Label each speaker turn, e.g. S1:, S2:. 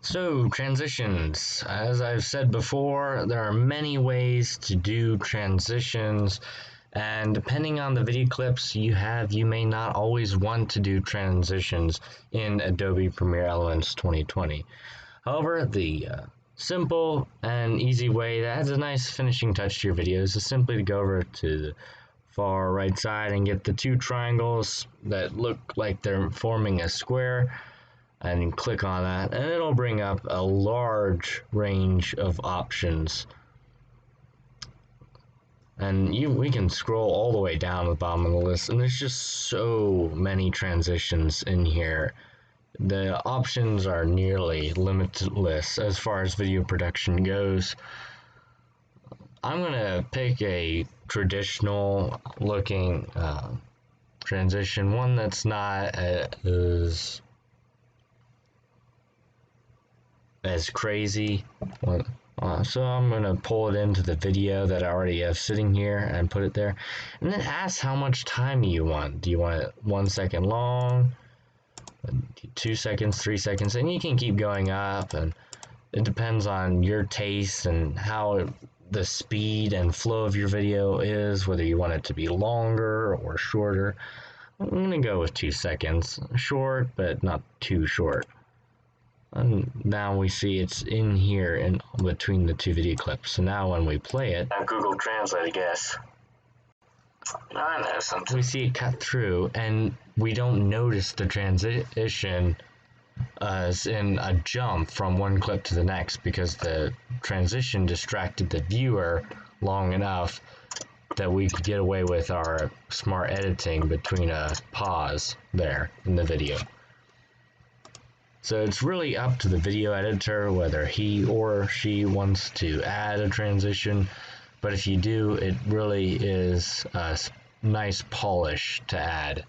S1: So, transitions. As I've said before, there are many ways to do transitions, and depending on the video clips you have, you may not always want to do transitions in Adobe Premiere Elements 2020. However, the simple and easy way that adds a nice finishing touch to your videos is simply to go over to the far right side and get the two triangles that look like they're forming a square, and click on that, and it'll bring up a large range of options. And we can scroll all the way down to the bottom of the list, and there's just so many transitions in here. The options are nearly limitless as far as video production goes. I'm gonna pick a traditional looking transition, one that's not as crazy. So I'm gonna pull it into the video that I already have sitting here and put it there, and then ask how much time you want. Do you want it 1 second long, 2 seconds, 3 seconds, and you can keep going up, and it depends on your taste and how the speed and flow of your video is, whether you want it to be longer or shorter. I'm gonna go with 2 seconds, short but not too short. And now we see it's in here in between the two video clips. So now when we play it,
S2: Google Translate, I guess. I know something.
S1: we see it cut through, and we don't notice the transition as in a jump from one clip to the next, because the transition distracted the viewer long enough that we could get away with our smart editing between a pause there in the video. So it's really up to the video editor whether he or she wants to add a transition, but if you do, it really is a nice polish to add